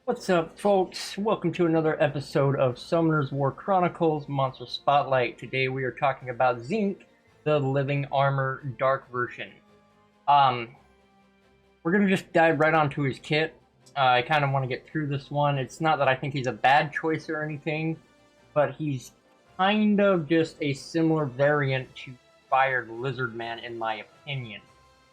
What's up, folks? Welcome to another episode of Summoner's War Chronicles Monster Spotlight. Today we are talking about Zinc, the Living Armor Dark version. Um, we're gonna just dive right onto his kit. I kind of want to get through this one. It's not that I think he's a bad choice or anything, but he's kind of just a similar variant to Fired Lizard Man in my opinion.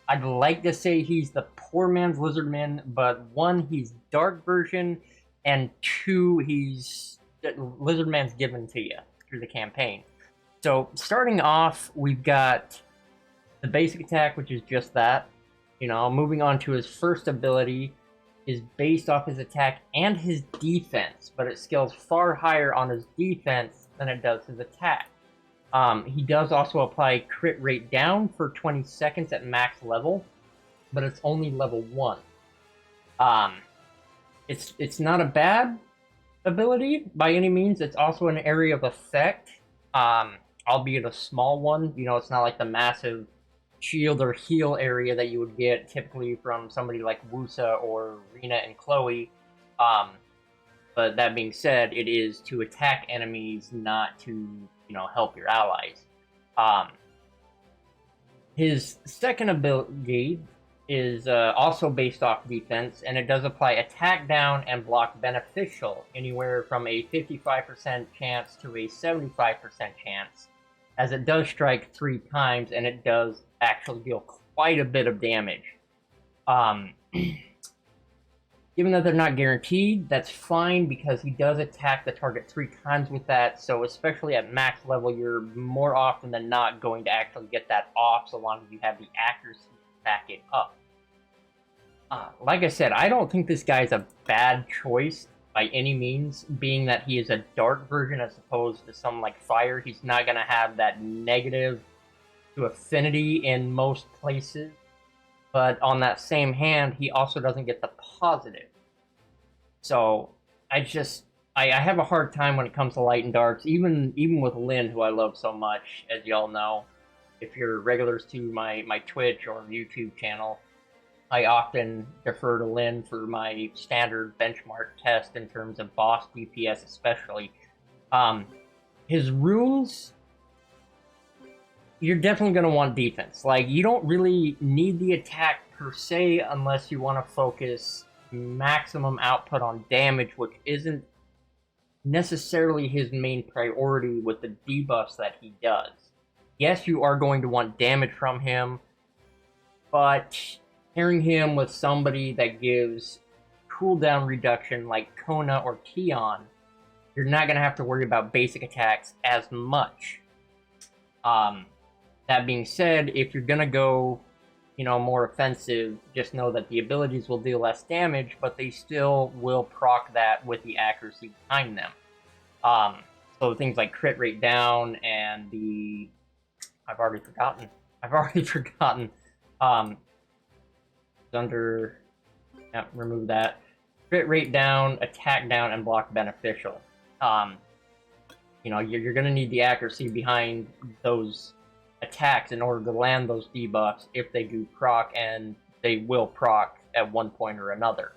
I'd like to say he's the poor man's Lizardman, but one, he's dark version, and two, he's Lizardman's given to you through the campaign. So starting off, we've got the basic attack, which is just that. Moving on to his first ability is based off his attack and his defense, but it scales far higher on his defense than it does his attack. He does also apply crit rate down for 20 seconds at max level, but it's only level 1. It's not a bad ability by any means. It's also an area of effect, albeit a small one. It's not like the massive shield or heal area that you would get typically from somebody like Wusa or Rune and Chloe. But that being said, it is to attack enemies, not to help your allies. His second ability is also based off defense, and it does apply attack down and block beneficial, anywhere from a 55% chance to a 75% chance, as it does strike 3 times, and it does actually deal quite a bit of damage. Given that they're not guaranteed, that's fine because he does attack the target 3 times with that, so especially at max level, you're more often than not going to actually get that off so long as you have the accuracy to back it up. Like I said, I don't think this guy's a bad choice by any means, being that he is a dark version as opposed to some like fire. He's not going to have that negative to affinity in most places. But on that same hand, he also doesn't get the positive. So I have a hard time when it comes to light and darks, even with Lynn, who I love so much, as y'all know. If you're regulars to my Twitch or YouTube channel, I often defer to Lynn for my standard benchmark test in terms of boss DPS especially. His runes, you're definitely going to want defense. Like, you don't really need the attack per se unless you want to focus maximum output on damage, which isn't necessarily his main priority with the debuffs that he does. Yes, you are going to want damage from him, but pairing him with somebody that gives cooldown reduction like Kona or Tion, you're not going to have to worry about basic attacks as much. That being said, if you're gonna go, more offensive, just know that the abilities will deal less damage, but they still will proc that with the accuracy behind them. So things like crit rate down and the... I've already forgotten. Remove that. Crit rate down, attack down, and block beneficial. You're gonna need the accuracy behind those attacks in order to land those debuffs if they do proc, and they will proc at one point or another.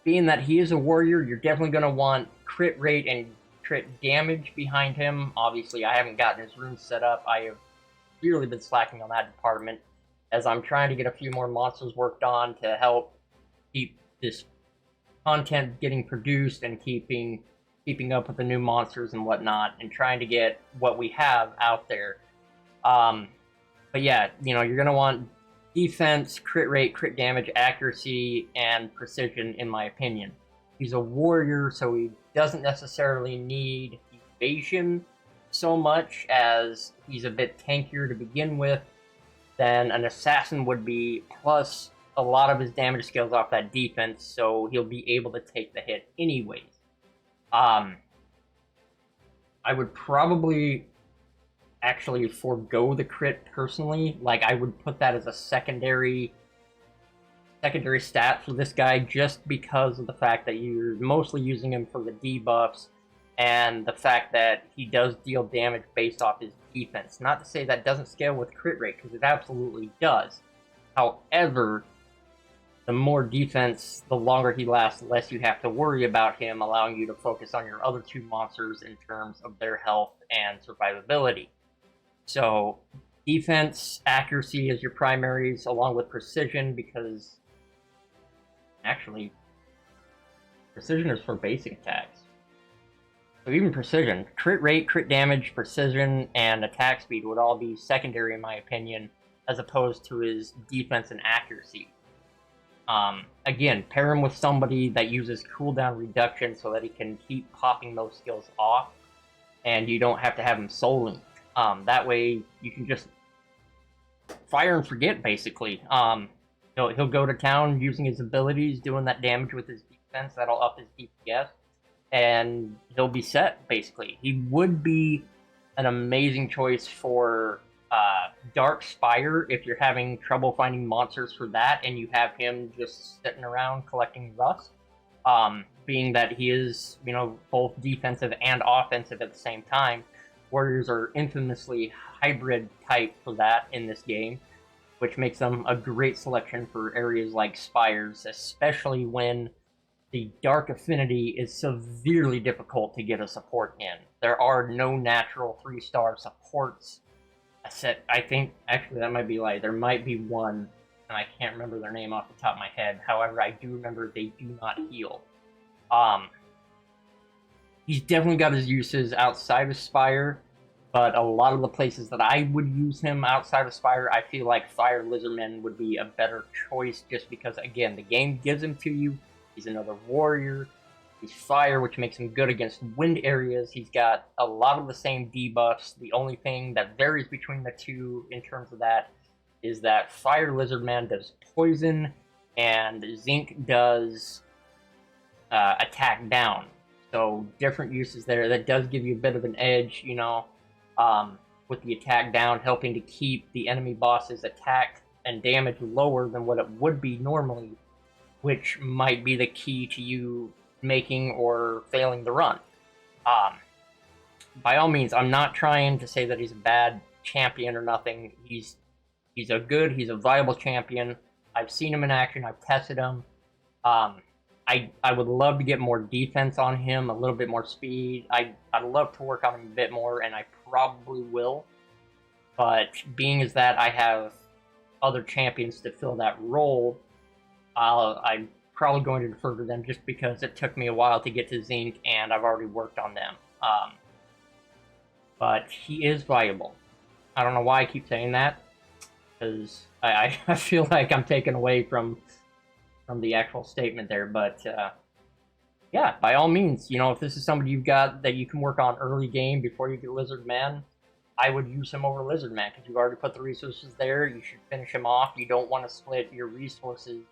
Being that he is a warrior, you're definitely going to want crit rate and crit damage behind him. Obviously, I haven't gotten his runes set up. I have really been slacking on that department, as I'm trying to get a few more monsters worked on to help keep this content getting produced and keeping up with the new monsters and whatnot, and trying to get what we have out there. But yeah, you're going to want defense, crit rate, crit damage, accuracy, and precision, in my opinion. He's a warrior, so he doesn't necessarily need evasion so much, as he's a bit tankier to begin with than an assassin would be, plus a lot of his damage scales off that defense, so he'll be able to take the hit anyways. I would probably actually forego the crit personally. Like, I would put that as a secondary stat for this guy, just because of the fact that you're mostly using him for the debuffs and the fact that he does deal damage based off his defense. Not to say that doesn't scale with crit rate, because it absolutely does. However, the more defense, the longer he lasts, the less you have to worry about him, allowing you to focus on your other two monsters in terms of their health and survivability. So defense, accuracy is your primaries, along with precision, because actually, precision is for basic attacks. So even precision, crit rate, crit damage, precision, and attack speed would all be secondary in my opinion, as opposed to his defense and accuracy. Again, pair him with somebody that uses cooldown reduction so that he can keep popping those skills off, and you don't have to have him soul linked. That way, you can just fire and forget, basically. He'll go to town using his abilities, doing that damage with his defense, that'll up his DPS, and he'll be set, basically. He would be an amazing choice for Dark Spire if you're having trouble finding monsters for that, and you have him just sitting around collecting rust. Being that he is, both defensive and offensive at the same time. Warriors are infamously hybrid type for that in this game, which makes them a great selection for areas like Spires, especially when the Dark Affinity is severely difficult to get a support in. There are no natural 3-star supports. I think, actually, that might be like, there might be one, and I can't remember their name off the top of my head. However, I do remember they do not heal. He's definitely got his uses outside of Spire, but a lot of the places that I would use him outside of Spire, I feel like Fire Lizardman would be a better choice, just because, again, the game gives him to you. He's another warrior. He's fire, which makes him good against wind areas. He's got a lot of the same debuffs. The only thing that varies between the two in terms of that is that Fire Lizardman does poison, and Zinc does attack down. So different uses there. That does give you a bit of an edge, with the attack down, helping to keep the enemy boss's attack and damage lower than what it would be normally, which might be the key to you making or failing the run. By all means, I'm not trying to say that he's a bad champion or nothing. He's a viable champion. I've seen him in action. I've tested him. I would love to get more defense on him, a little bit more speed. I'd love to work on him a bit more, and I probably will. But being as that I have other champions to fill that role, I'm probably going to defer to them just because it took me a while to get to Zinc, and I've already worked on them. But he is viable. I don't know why I keep saying that, because I feel like I'm taken away from the actual statement there, but yeah, by all means, if this is somebody you've got that you can work on early game before you get Lizard Man, I would use him over Lizard Man, because you've already put the resources there. You should finish him off. You don't want to split your resources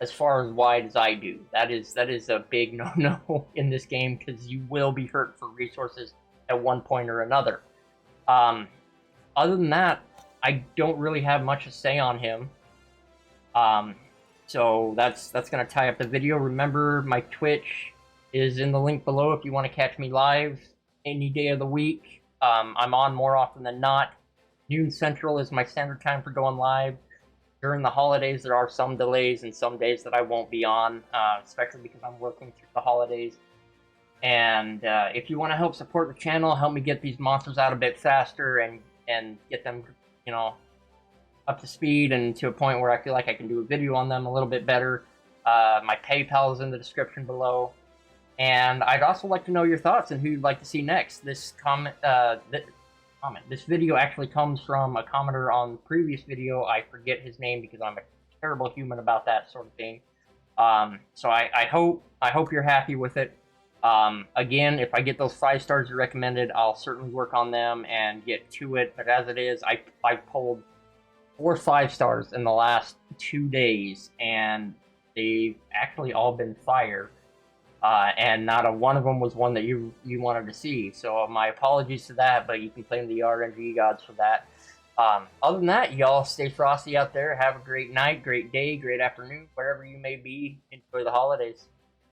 as far as wide as I do. That is a big no-no in this game, because you will be hurt for resources at one point or another. Other than that, I don't really have much to say on him. So that's going to tie up the video. Remember, my Twitch is in the link below if you want to catch me live any day of the week. I'm on more often than not. Noon Central is my standard time for going live. During the holidays, there are some delays and some days that I won't be on, especially because I'm working through the holidays. And if you want to help support the channel, help me get these monsters out a bit faster and get them, up to speed and to a point where I feel like I can do a video on them a little bit better. My PayPal is in the description below. And I'd also like to know your thoughts and who you'd like to see next. This video actually comes from a commenter on the previous video. I forget his name because I'm a terrible human about that sort of thing. So I hope you're happy with it. Again, if I get those 5 stars you recommended, I'll certainly work on them and get to it. But as it is, I pulled 4 5 stars in the last 2 days, and they've actually all been fire. And not a one of them was one that you wanted to see. So my apologies to that, but you can blame the RNG gods for that. Other than that, y'all stay frosty out there. Have a great night, great day, great afternoon, wherever you may be. Enjoy the holidays.